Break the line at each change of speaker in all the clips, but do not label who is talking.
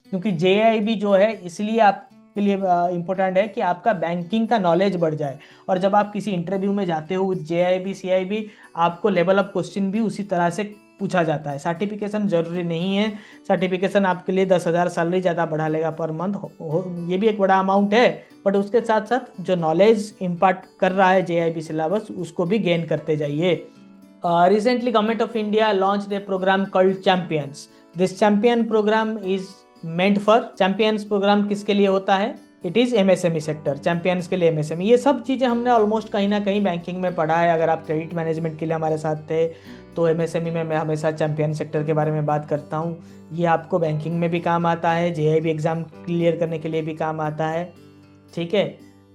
क्योंकि जेआईबी जो है इसलिए आपके लिए इम्पोर्टेंट है कि आपका बैंकिंग का नॉलेज बढ़ जाए। और जब आप किसी इंटरव्यू में जाते हो जेआईबी सीआईबी, आपको लेवल अप क्वेश्चन भी उसी तरह से पूछा जाता है। सर्टिफिकेशन जरूरी नहीं है, सर्टिफिकेशन आपके लिए 10,000 सैलरी ज़्यादा बढ़ा लेगा पर मंथ, ये भी एक बड़ा अमाउंट है। बट उसके साथ साथ जो नॉलेज इम्पार्ट कर रहा है जेआईबी सिलेबस, उसको भी गेन करते जाइए। Recently, Government of India launched a program called Champions. This Champion program is meant for Champions program किसके लिए होता है? It is MSME sector, champions के लिए एमएसएमई। ये सब चीज़ें हमने ऑलमोस्ट कहीं ना कहीं बैंकिंग में पढ़ा है। अगर आप क्रेडिट मैनेजमेंट के लिए हमारे साथ थे तो एमएसएमई में मैं हमेशा चैंपियन सेक्टर के बारे में बात करता हूँ। ये आपको बैंकिंग में भी काम आता है, जेआईबी एग्जाम क्लियर करने के लिए भी काम आता है। ठीक है,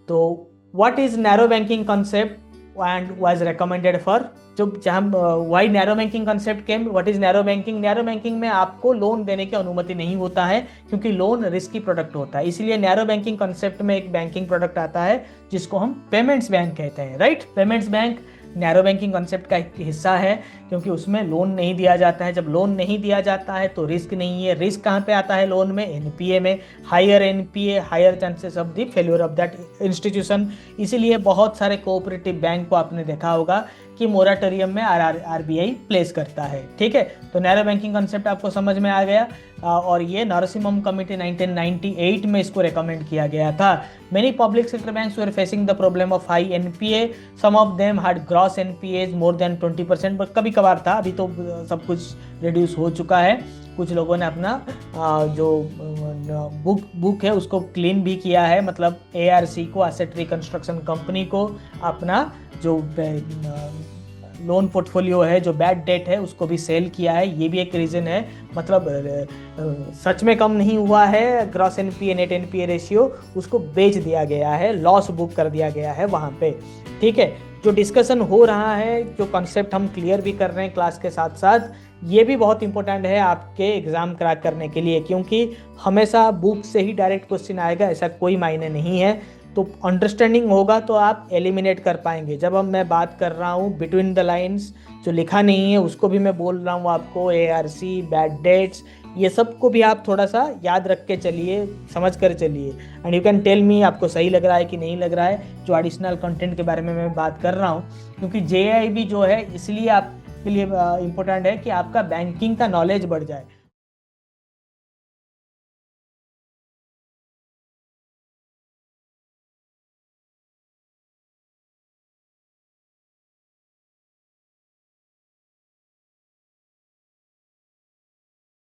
तो what is narrow banking concept and was recommended for, जो जहाँ why narrow banking concept came, what is narrow banking? Narrow banking में आपको लोन देने की अनुमति नहीं होता है क्योंकि लोन रिस्की प्रोडक्ट होता है। इसीलिए नैरो बैंकिंग कॉन्सेप्ट में एक बैंकिंग प्रोडक्ट आता है जिसको हम पेमेंट्स बैंक कहते हैं, right. Payments bank narrow banking concept का एक हिस्सा है क्योंकि उसमें लोन नहीं दिया जाता है। जब लोन नहीं दिया जाता है तो रिस्क नहीं है। रिस्क कहाँ पे आता है? लोन में, एनपीए में। Higher NPA, higher chances of the failure of that institution. इसीलिए बहुत सारे कोऑपरेटिव बैंक को आपने देखा होगा कि मोराटोरियम में आरबीआई प्लेस करता है। ठीक है, तो नैरो बैंकिंग कॉन्सेप्ट आपको समझ में आ गया। और ये नरसिम्हम कमिटी 1998 में इसको रेकमेंड किया गया था। Many public sector banks were facing the problem of high NPA, some of them had gross NPAs more than 20%, but कभी कभार था। अभी तो सब कुछ रिड्यूस हो चुका है। कुछ लोगों ने अपना जो बुक है उसको क्लीन भी किया है, मतलब एआरसी को, एसेट रिकंस्ट्रक्शन कंपनी को, अपना जो लोन पोर्टफोलियो है, जो बैड डेट है, उसको भी सेल किया है। ये भी एक रीज़न है। मतलब सच में कम नहीं हुआ है gross NPA net NPA ratio, उसको बेच दिया गया है, लॉस बुक कर दिया गया है वहाँ पे। ठीक है, जो डिस्कशन हो रहा है, जो कॉन्सेप्ट हम क्लियर भी कर रहे हैं क्लास के साथ साथ, ये भी बहुत इंपॉर्टेंट है आपके एग्ज़ाम क्रैक करने के लिए, क्योंकि हमेशा बुक से ही डायरेक्ट क्वेश्चन आएगा ऐसा कोई मायने नहीं है। तो अंडरस्टैंडिंग होगा तो आप एलिमिनेट कर पाएंगे। जब हम मैं बात कर रहा हूँ बिटवीन द लाइंस, जो लिखा नहीं है उसको भी मैं बोल रहा हूँ आपको, एआरसी, बैड डेट्स, ये सब को भी आप थोड़ा सा याद रख के चलिए, समझ कर चलिए। And you can tell me आपको सही लग रहा है कि नहीं लग रहा है जो एडिशनल कंटेंट के बारे में मैं बात कर रहा हूँ। क्योंकि जेआईबी जो है इसलिए आपके लिए इम्पोर्टेंट है कि आपका बैंकिंग का नॉलेज बढ़ जाए।